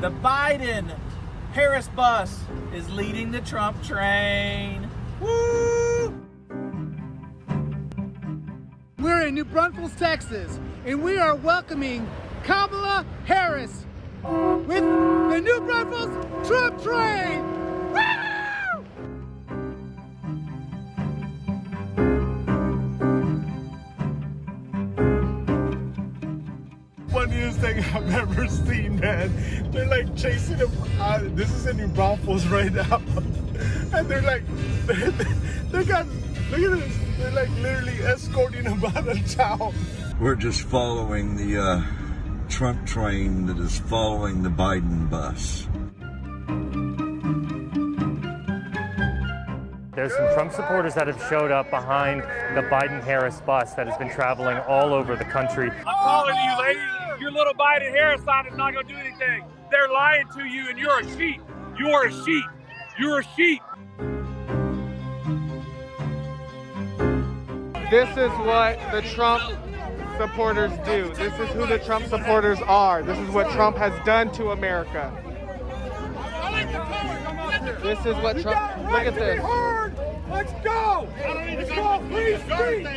The Biden-Harris bus is leading the Trump train. Woo! We're in New Braunfels, Texas, and we are welcoming Kamala Harris with the New Braunfels Trump train. Woo! Funniest thing I've ever seen, man. They're like chasing him. This is in New Braunfels right now, and they're like, look at this. They're like literally escorting him out of town. We're just following the Trump train that is following the Biden bus. There's some Trump supporters that have showed up behind the Biden-Harris bus that has been traveling all over the country. I'm calling you, lady. Your little Biden-Harris sign is not going to do anything. They're lying to you, and you're a sheep. You are a sheep. You're a sheep. This is what the Trump supporters do. This is who the Trump supporters are. This is what Trump has done to America. This is what Trump, look at this. Let's go! Let's go, please, please!